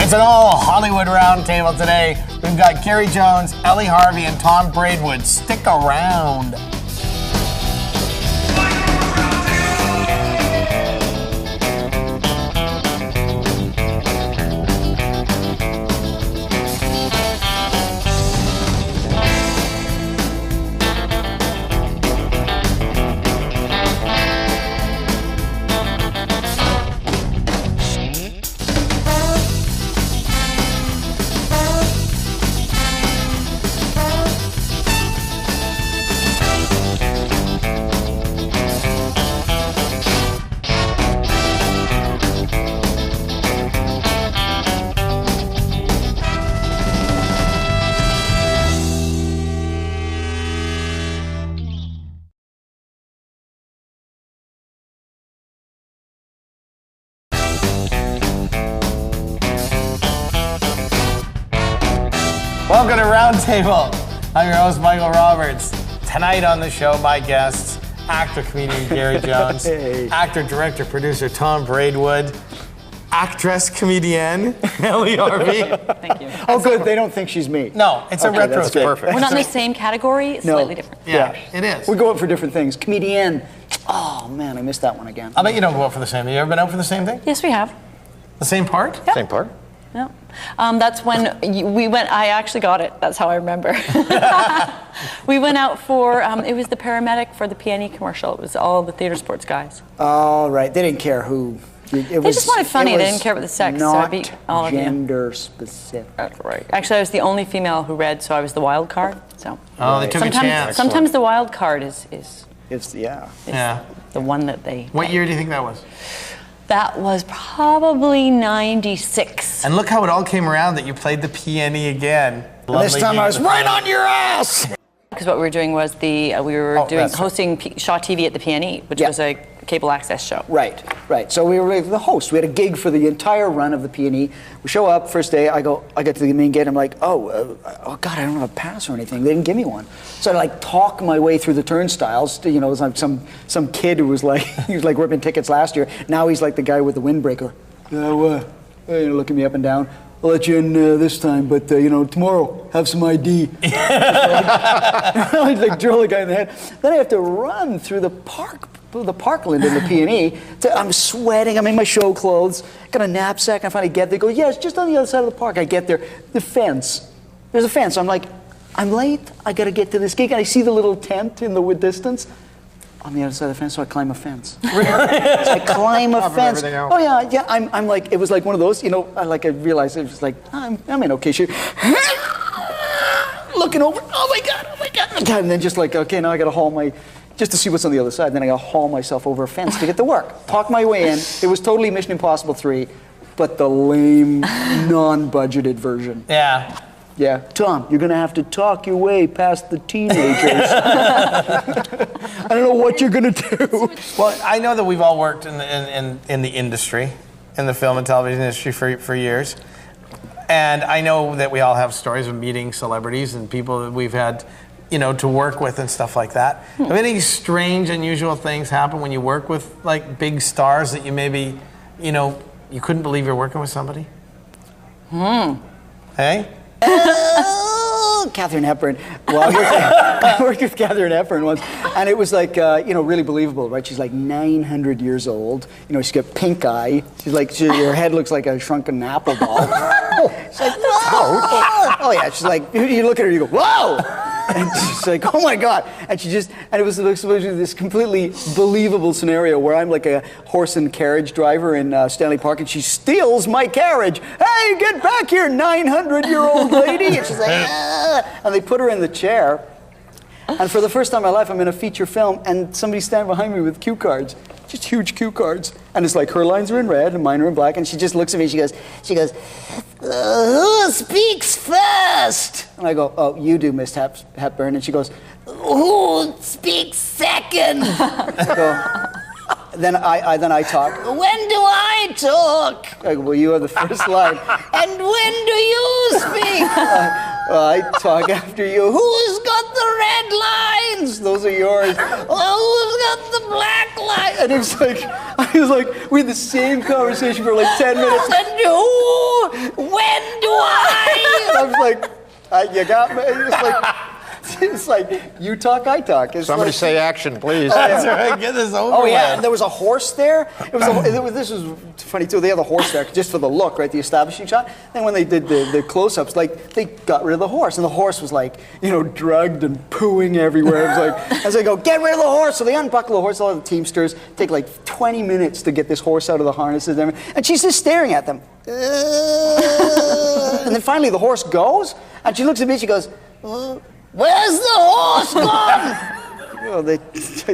It's an all Hollywood Roundtable today. We've got Gary Jones, Ellie Harvie, and Tom Braidwood. Stick around. Welcome to Roundtable. I'm your host, Michael Roberts. Tonight on the show, my guests, actor, comedian Gary Jones, actor, director, producer Tom Braidwood, actress, comedian Ellie Harvie. Thank you. Oh, good. They don't think she's me. No, it's a retro. That's perfect. We're not in the same category, slightly different. Yeah, it is. We go out for different things. Comedian. Oh, man, I missed that one again. I bet you don't go out for the same thing. You ever been out for the same thing? Yes, we have. The same part? Yep. Same part? Yeah. That's when we went, I actually got it. That's how I remember. We went out for, it was the paramedic for the PNE commercial. It was all the theater sports guys. Oh, right. They didn't care who. They just wanted funny. They didn't care about the sex. So I beat all of you. Gender specific. That's right. Actually, I was the only female who read, so I was the wild card. So. Oh, they took a chance. Sometimes the wild card is the one that they. What year do you think that was? That was probably 96. And look how it all came around that you played the peony again. And this time I was right on your ass! Because what we were doing was hosting Shaw TV at the PNE, which was a cable access show. Right. So we were the host. We had a gig for the entire run of the PNE. We show up, first day, I get to the main gate, I'm like, oh God, I don't have a pass or anything. They didn't give me one. So I talk my way through the turnstiles. It was like some kid who was he was ripping tickets last year. Now he's like the guy with the windbreaker. Looking me up and down. I'll let you in this time, but tomorrow, have some ID. I drill the guy in the head. Then I have to run through the parkland in the PNE. I'm sweating, I'm in my show clothes, got a knapsack, I finally get there, go, yeah, it's just on the other side of the park. I get there, the fence. There's a fence. I'm like, I'm late, I gotta get to this gig, and I see the little tent in the distance. On the other side of the fence, so I climb a fence. So I climb a fence. Oh yeah. I'm like, it was like one of those, I realized it was like, I'm in okay shape. Looking over, oh my God. And then just okay, now I gotta just to see what's on the other side. Then I gotta haul myself over a fence to get to work. Talk my way in. It was totally Mission Impossible 3, but the lame, non-budgeted version. Yeah. Yeah, Tom, you're going to have to talk your way past the teenagers. I don't know what you're going to do. Well, I know that we've all worked in the industry, in the film and television industry for years. And I know that we all have stories of meeting celebrities and people that we've had, to work with and stuff like that. Have any strange, unusual things happen when you work with, big stars that you maybe, you couldn't believe you're working with somebody? Hey? Oh, Katharine Hepburn. Well, I worked with Katharine Hepburn once, and it was really believable, right? She's 900 years old. She's got pink eye. Her head looks like a shrunken apple ball. She's like, whoa! Oh yeah, she's like, you look at her, you go, whoa! And she's like, oh my God. And it was this completely believable scenario where I'm like a horse and carriage driver in Stanley Park, and she steals my carriage. Hey, get back here, 900-year-old lady. And she's like, ah. And they put her in the chair. And for the first time in my life, I'm in a feature film, and somebody's standing behind me with cue cards. Just huge cue cards. And it's like her lines are in red and mine are in black, and she just looks at me, she goes, who speaks first? And I go, oh, you do, Miss Hepburn. And she goes, who speaks second? Then I talk. When do I talk? I go, well, you are the first line. And when do you speak? I talk after you. Who's got the red lines. Those are yours. Oh, who's got the black line? And it was like, I was like, we had the same conversation for like 10 minutes. And when do I? And I was like, you got me. It's like, you talk, I talk. It's Somebody like, say action, please. That's right. Get this over oh yeah, with. and there was a horse there. This was funny too. They had the horse there just for the look, right? The establishing shot. Then when they did the close-ups, like they got rid of the horse, and the horse was like, drugged and pooing everywhere. It was like, as they go, get rid of the horse. So they unbuckle the horse. All the Teamsters take like 20 minutes to get this horse out of the harnesses, and she's just staring at them. And then finally the horse goes, and she looks at me. She goes, where's the horse gone? They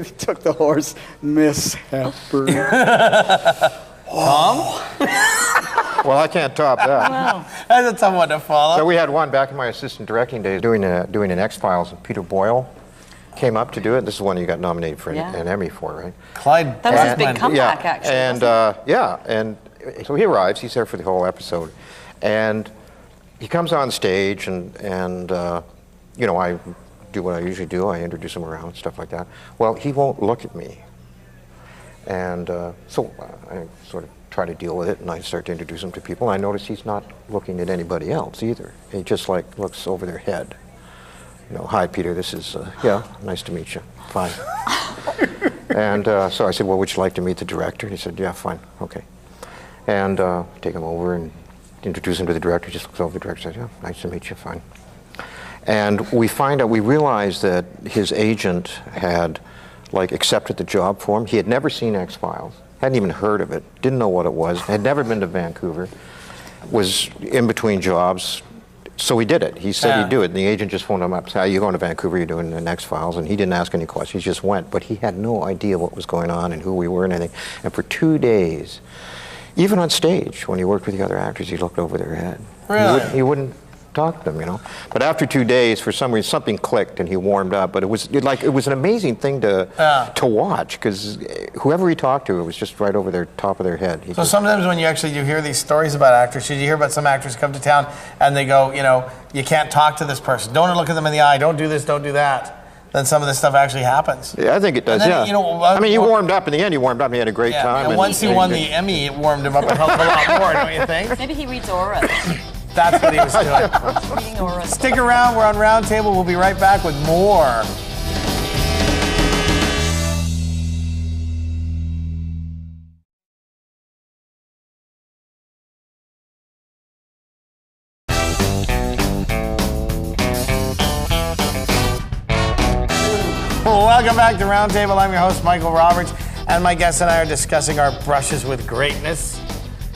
took the horse, Miss Hepburn. Tom? Well, I can't top that. Wow. That's a tough one to follow. So we had one back in my assistant directing days doing an X-Files, and Peter Boyle came up to do it. This is the one you got nominated for an Emmy for, right? Clyde. That was his Bachman. big comeback, actually. And so he arrives. He's there for the whole episode, and he comes on stage, and I do what I usually do. I introduce him around, stuff like that. Well, he won't look at me. And so I sort of try to deal with it, and I start to introduce him to people, and I notice he's not looking at anybody else either. He just looks over their head. Hi, Peter, this is, nice to meet you. Fine. And so I said, well, would you like to meet the director? And he said, yeah, fine, okay. And take him over and introduce him to the director. Just looks over the director and says, yeah, nice to meet you, fine. And we realized that his agent had accepted the job for him. He had never seen X-Files, hadn't even heard of it, didn't know what it was, had never been to Vancouver, was in between jobs, so he did it. He said he'd do it, and the agent just phoned him up, said, you're going to Vancouver, you're doing the X-Files, and he didn't ask any questions, he just went, but he had no idea what was going on and who we were and anything. And for 2 days, even on stage, when he worked with the other actors, he looked over their head. Really? He wouldn't talk to them, But after 2 days, for some reason, something clicked and he warmed up. But it was an amazing thing to watch, because whoever he talked to, it was just right over their top of their head. So sometimes when you hear these stories about actors, you hear about some actors come to town and they go, you can't talk to this person. Don't look at them in the eye. Don't do this. Don't do that. Then some of this stuff actually happens. Yeah, I think it does, then, he warmed up. In the end, he warmed up and he had a great time. And once he won the Emmy, it warmed him up a hell of a lot more, don't you think? Maybe he reads auras. That's what he was doing. Reading auras. Stick around. We're on Roundtable. We'll be right back with more. Welcome back to Roundtable. I'm your host, Michael Roberts, and my guests and I are discussing our brushes with greatness.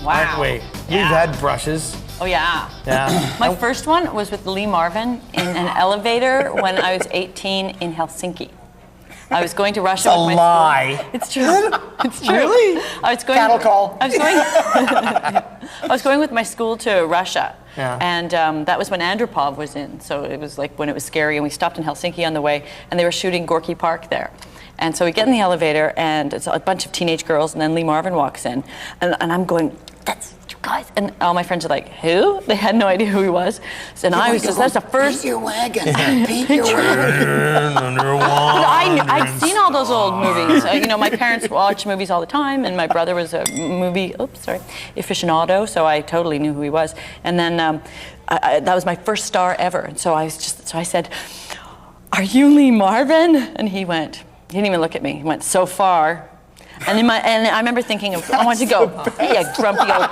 Wow. Aren't we? We've had brushes. Oh, yeah. Yeah. My first one was with Lee Marvin in an elevator when I was 18 in Helsinki. I was going to Russia with my lie. school. It's true. It's true. Really? I was going. Cattle call. I was going with my school to Russia. Yeah. And that was when Andropov was in. So it was like when it was scary, and we stopped in Helsinki on the way, and they were shooting Gorky Park there. And so we get in the elevator, and it's a bunch of teenage girls, and then Lee Marvin walks in, and I'm going, that's you guys. And all my friends are like, who? They had no idea who he was. So, and I was just, that's the first. Paint your wagon. Paint your wagon. I'd seen all those old movies. My parents watched movies all the time, and my brother was a movie aficionado, so I totally knew who he was. And then that was my first star ever. And so I said, "Are you Lee Marvin?" And he didn't even look at me. He went, "So far." And I remember thinking, I wanted to go, "Be a grumpy old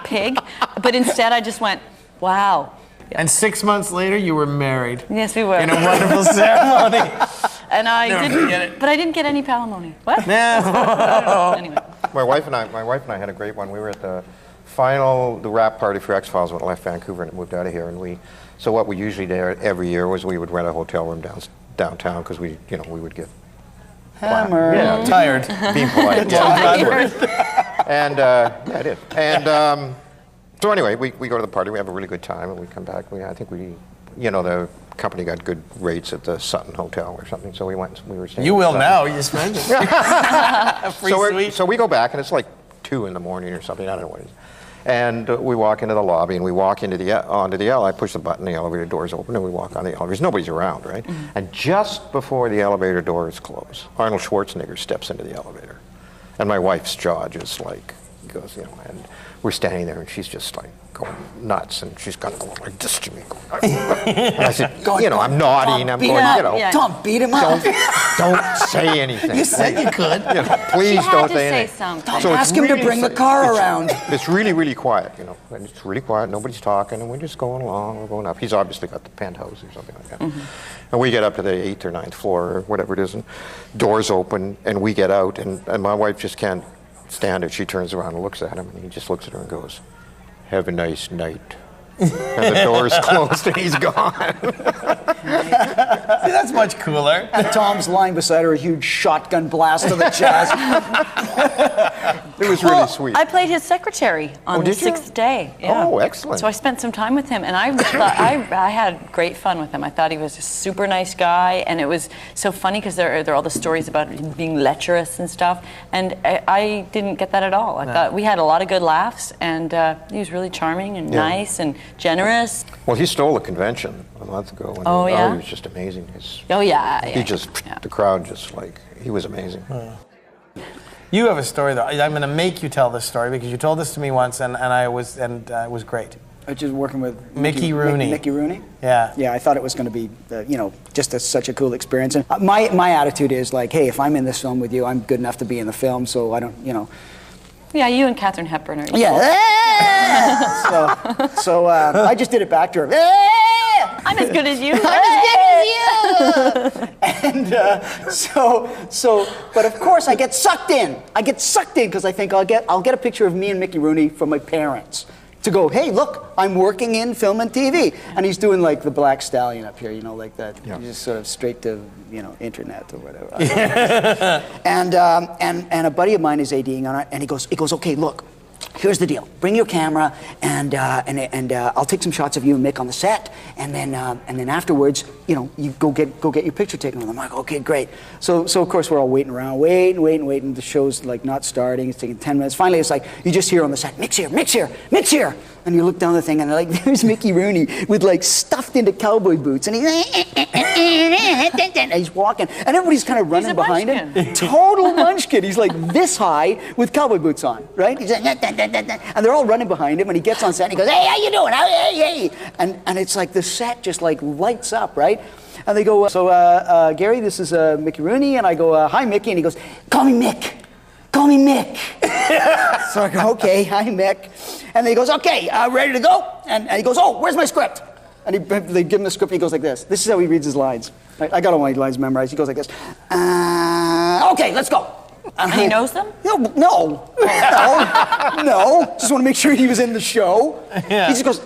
pig," but instead I just went, "Wow." And 6 months later, you were married. Yes, we were. In a wonderful ceremony. And I Never forget it. but I didn't get any palimony. What? No. Anyway. My wife and I had a great one. We were at the wrap party for X-Files when it left Vancouver and it moved out of here. So what we usually did every year was we would rent a hotel room downtown, because we would get Hammer. Yeah, Tired. being polite. And I did. And so anyway, we go to the party. We have a really good time, and we come back. I think the company got good rates at the Sutton Hotel or something. So we went. We were staying. You will Sutton. now. You just mentioned it. Free suite. So we go back, and it's like 2 in the morning or something. I don't know what it is. And we walk into the lobby, and we walk onto the elevator. I push the button, the elevator doors open, and we walk on the elevators. Nobody's around, right? And just before the elevator doors close, Arnold Schwarzenegger steps into the elevator. And my wife's jaw just like goes, and we're standing there, and she's just like going nuts, and she's kind of going like this to me. And I said, I'm nodding, I'm going, Tom, beat him up. Don't say anything. You said you could. Please She don't had to say say anything. something. So Ask him to bring the car around. It's really, really quiet, and it's really quiet. Nobody's talking, and we're just going along. We're going up. He's obviously got the penthouse or something like that. And we get up to the 8th or 9th floor or whatever it is, and doors open, and we get out, and my wife just can't stand it. She turns around and looks at him, and he just looks at her and goes, "Have a nice night." And the door's closed, and he's gone. See, that's much cooler. And Tom's lying beside her, a huge shotgun blast to the chest. It was really sweet. I played his secretary on the did you? 6th day. Yeah. Oh, excellent. So I spent some time with him, and I thought I had great fun with him. I thought he was a super nice guy, and it was so funny because there are all the stories about him being lecherous and stuff, and I didn't get that at all. I thought we had a lot of good laughs, and he was really charming and nice and generous. Well, he stole a convention a month ago. And Oh, yeah? he was just amazing. The crowd just like, he was amazing. You have a story, though. I'm going to make you tell this story because you told this to me once, and it was great. Just working with Mickey Rooney. Mickey Rooney? Yeah. Yeah, I thought it was going to be, just such a cool experience. And my attitude is like, hey, if I'm in this film with you, I'm good enough to be in the film, so I don't, Yeah, you and Katharine Hepburn are equal. Yeah. so I just did it back to her. I'm as good as you. And but of course I get sucked in. Because I think I'll get a picture of me and Mickey Rooney from my parents to go, hey, look, I'm working in film and TV. And he's doing like the Black Stallion up here, like that. Yeah. Just sort of straight to, internet or whatever. And a buddy of mine is ADing on it, and he goes, okay, look, here's the deal. Bring your camera, and I'll take some shots of you and Mick on the set, and then afterwards, you go get your picture taken with them. I'm like, okay, great. So of course we're all waiting around, waiting. The show's like not starting. It's taking 10 minutes. Finally, it's like you just hear on the set, Mick's here. And you look down the thing, and like there's Mickey Rooney with like stuffed into cowboy boots, and he's walking, and everybody's kind of running behind him. Total munchkin. He's like this high with cowboy boots on, right? He's like, and they're all running behind him, and he gets on set, and he goes, hey, how you doing? Hey. And it's like the set just like lights up, right? And they go, so Gary, this is Mickey Rooney, and I go, hi, Mickey, and he goes, call me Mick. So I go, okay, hi, Mick. And then he goes, okay, ready to go? And he goes, oh, where's my script? And they give him the script, and he goes like this. This is how he reads his lines. I got all my lines memorized. He goes like this. Okay, let's go. And he knows them? No. Just want to make sure he was in the show. Yeah. He just goes,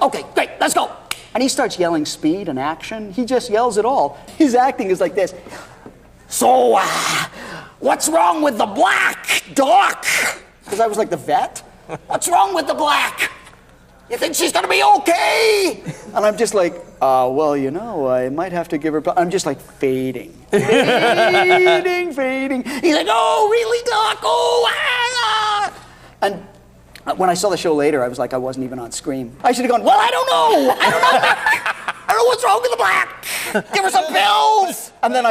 okay, great, let's go. And he starts yelling speed and action. He just yells it all. His acting is like this. So, what's wrong with the black, Doc? Because I was like the vet. What's wrong with the black? You think she's gonna be okay? And I'm just like, well, I might have to give her. I'm just like fading. He's like, oh, really, Doc? Oh, And when I saw the show later, I was like, I wasn't even on Scream. I should have gone, well, I don't know. I don't know what's wrong with the black. Give her some pills. And then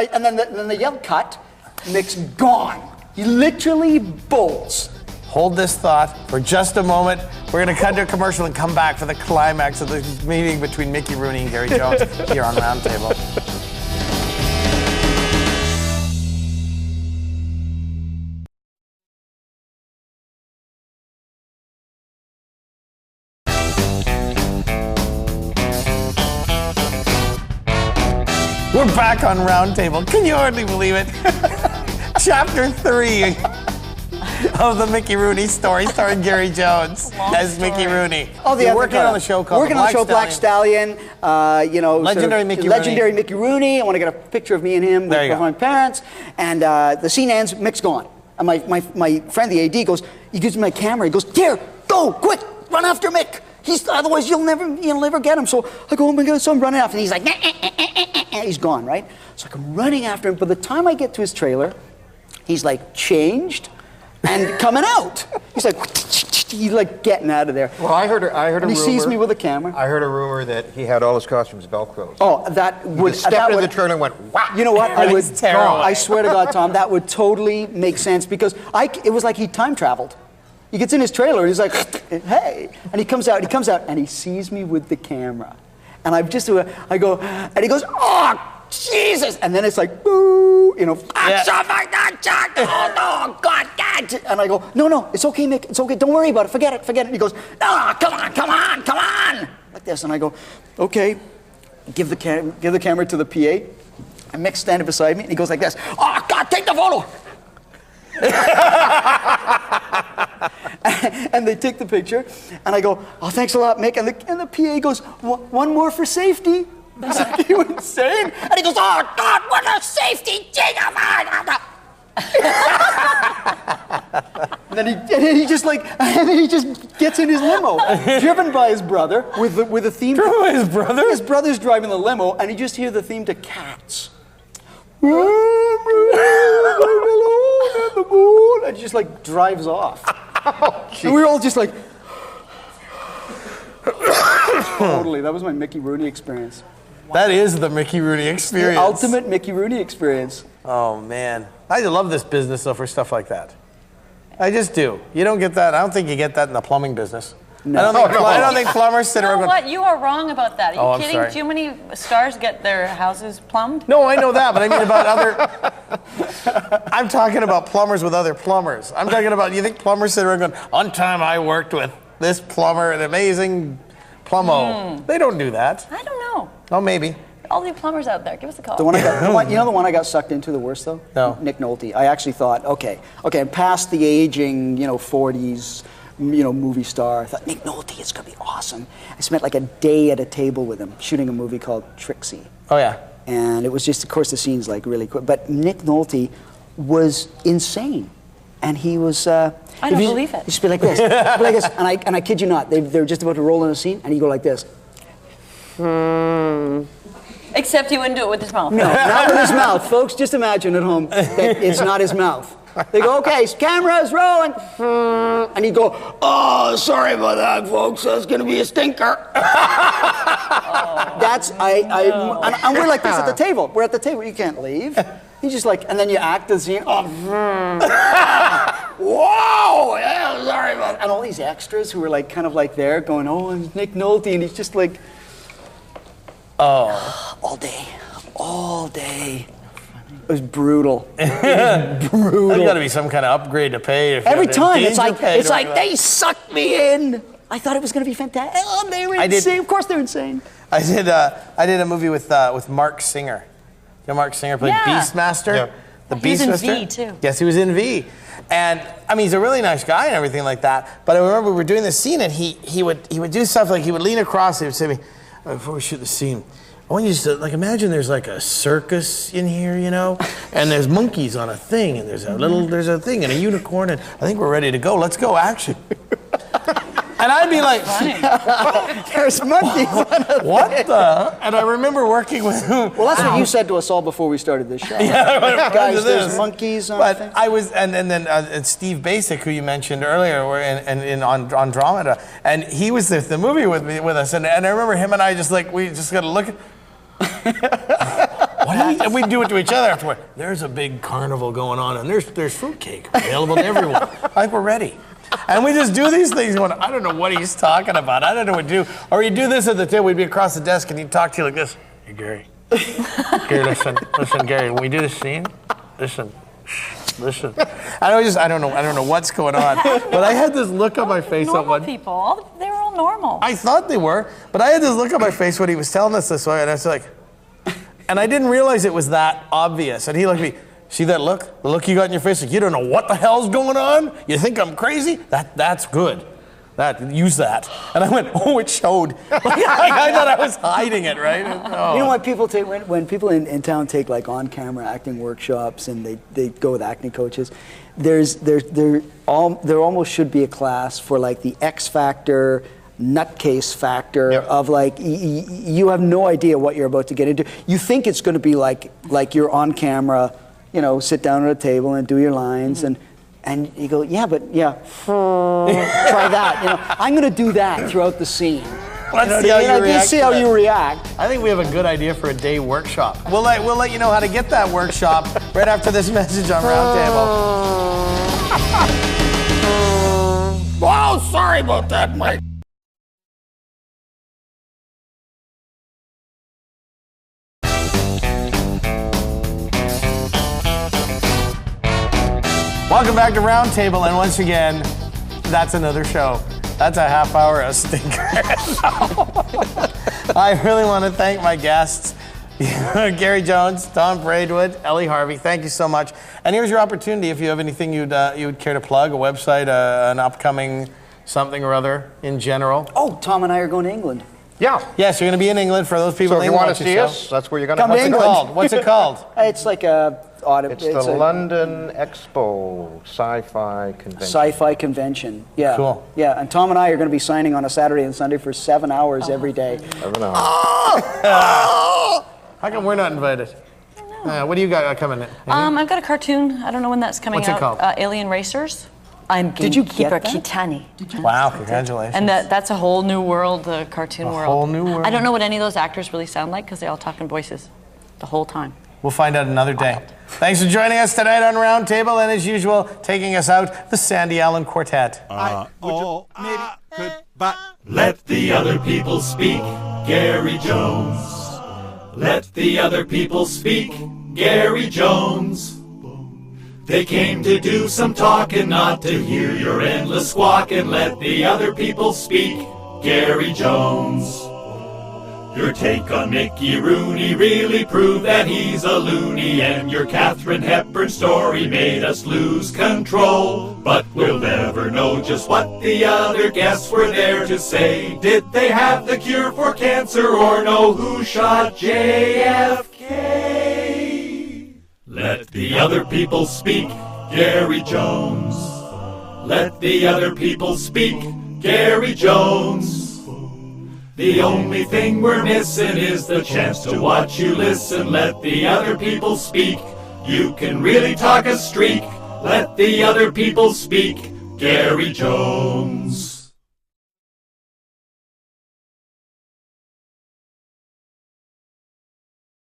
the yell cut. Mick's gone. He literally bolts. Hold this thought for just a moment. We're going to cut to a commercial and come back for the climax of the meeting between Mickey Rooney and Gary Jones here on Roundtable. We're back on Roundtable. Can you hardly believe it? Chapter 3 of the Mickey Rooney story, starring Gary Jones as Mickey Rooney. Oh, You're working on a show called Black Stallion. Legendary Mickey Rooney. I want to get a picture of me and him with my parents. And the scene ends. Mick's gone. And my friend, the AD, he gives me my camera. He goes, here, go, quick, run after Mick. Otherwise you'll never get him. So I go, oh my God, so I'm running after him. And he's like, he's gone, right? So I'm running after him. By the time I get to his trailer, he's like changed and coming out. He's like, he's like getting out of there. Well, I heard a And rumor. he sees me with a camera. I heard a rumor that he had all his costumes Velcroed. Oh, that would... He stepped that into would- the trailer and went, wow. You know what? I would. It's terrible. I swear to God, Tom, that would totally make sense because it was like he time traveled. He gets in his trailer and he's like, hey, and he comes out and he sees me with the camera, and I go, and he goes, oh Jesus, and then it's like, boo, you know, oh God, God, and I go, no, it's okay, Mick, it's okay, don't worry about it, forget it. And he goes, come on, like this, and I go, okay, give the camera to the PA. And Mick's standing beside me, and he goes like this, oh, God, take the photo! And they take the picture, and I go, oh, thanks a lot, Mick. And the PA goes, one more for safety. I was like, you insane? And he goes, oh, God, what a safety! And then he just gets in his limo, driven by his brother with a theme. Driven by his brother? His brother's driving the limo, and he just hears the theme to Cats. And he just like drives off. And we were all just like, totally. That was my Mickey Rooney experience. That is the Mickey Rooney experience. The ultimate Mickey Rooney experience. Oh, man. I love this business, though, for stuff like that. I just do. You don't get that. I don't think you get that in the plumbing business. No. I don't think plumbers sit You know around going, what? You are wrong about that. Are you Oh, I'm kidding? sorry. Too many stars get their houses plumbed? no, I know that, but I mean about other... I'm talking about plumbers with other plumbers. I'm talking about, you think plumbers sit around going, one time I worked with this plumber, an amazing plumbo. They don't do that. I don't know. Oh, maybe. All the plumbers out there, give us a call. The one I got, you know the one I got sucked into the worst though? No. Nick Nolte. I actually thought, okay, I'm past the aging, 40s, movie star. I thought Nick Nolte, it's gonna be awesome. I spent like a day at a table with him shooting a movie called Trixie. Oh, yeah. And it was just, of course, the scene's like really quick. But Nick Nolte was insane. And he was... I don't believe it. He used to be like this. And I kid you not, they were just about to roll in a scene, and he'd go like this. Except he wouldn't do it with his mouth. No, not with his mouth. Folks, just imagine at home that it's not his mouth. They go, okay, camera's rolling. And he'd go, oh, sorry about that, folks. That's going to be a stinker. That's, and we're like this at the table. We're at the table. You can't leave. He's just like, and then you act the scene. Oh, whoa, yeah, sorry about that. And all these extras who were like, kind of like there going, oh, it's Nick Nolte. And he's just like, all day. It was brutal. There's got to be some kind of upgrade to pay. Every time, it's danger like pay or they sucked me in. I thought it was going to be fantastic. Oh, they were insane. Of course, they're insane. I did a movie with Mark Singer. You know, Mark Singer played Yeah. Beastmaster. Yeah. The He was in Beastmaster. V, too. Yes, he was in V. And I mean, he's a really nice guy and everything like that. But I remember we were doing this scene, and he would do stuff like he would lean across. He would say to me, before we shoot the scene, I want you to like imagine there's like a circus in here, and there's monkeys on a thing, and there's a thing and a unicorn, and I think we're ready to go. Let's go, action. And I'd be like, There's monkeys on a what the? And I remember working with him. Well, that's what you said to us all before we started this show. Guys, there's monkeys on But things. I was, and then Steve Basic, who you mentioned earlier, were in Andromeda, and he was the movie with us, and I remember him and I we just got to look at. And we do it to each other afterward. There's a big carnival going on, and there's fruitcake available to everyone. I think we're ready. And we just do these things going, I don't know what he's talking about. I don't know what to do. Or he'd do this at the table. We'd be across the desk, and he'd talk to you like this. Hey, Gary. Gary, listen, Gary, when we do this scene, listen. I don't know what's going on. But I had this look on my face at Normal one. people, they were all normal. I thought they were, but I had this look on my face when he was telling us this way, and I was like, and I didn't realize it was that obvious. And he looked at me, see that look? The look you got in your face, like you don't know what the hell's going on? You think I'm crazy? That's good. Use that. And I went, oh, it showed. I thought I was hiding it, right? Oh. You know what people take when people in town take like on-camera acting workshops and they go with acting coaches. There almost should be a class for like the X factor, nutcase factor of like you have no idea what you're about to get into. You think it's going to be like you're on camera, sit down at a table and do your lines, and And you go, yeah, but try that. You know, I'm going to do that throughout the scene. Let's see how you react. Just see how you react. I think we have a good idea for a day workshop. We'll let you know how to get that workshop right after this message on Roundtable. Oh, sorry about that, Mike. Welcome back to Roundtable, and once again, that's another show. That's a half hour of stinker. I really want to thank my guests, Gary Jones, Tom Braidwood, Ellie Harvie. Thank you so much. And here's your opportunity if you have anything you'd care to plug, a website, an upcoming something or other in general. Oh, Tom and I are going to England. Yeah. Yes, you're going to be in England for those people. So if you want to see us, that's where you're going to Come to What's it England. called? What's it called? It's like a It's the London Expo Sci-Fi Convention. Sci-fi convention. Yeah. Cool. Yeah, and Tom and I are going to be signing on a Saturday and Sunday for 7 hours every day. I don't know. How come we're not invited? What do you got coming in? I've got a cartoon. I don't know when that's coming What's it out. called? Alien Racers. I'm Did you get Gatekeeper that? Kitani. Wow, congratulations. And that's a whole new world, the cartoon world. whole new world. I don't know what any of those actors really sound like because they all talk in voices the whole time. We'll find out another day. Thanks for joining us tonight on Roundtable, and as usual, taking us out, the Sandy Allen Quartet. But let the other people speak, Gary Jones. Let the other people speak, Gary Jones. They came to do some talking, not to hear your endless squawking. Let the other people speak, Gary Jones. Your take on Mickey Rooney really proved that he's a loony, and your Katharine Hepburn story made us lose control. But we'll never know just what the other guests were there to say. Did they have the cure for cancer or know who shot JFK? Let the other people speak, Gary Jones. Let the other people speak, Gary Jones. The only thing we're missing is the chance to watch you listen. Let the other people speak. You can really talk a streak. Let the other people speak, Gary Jones.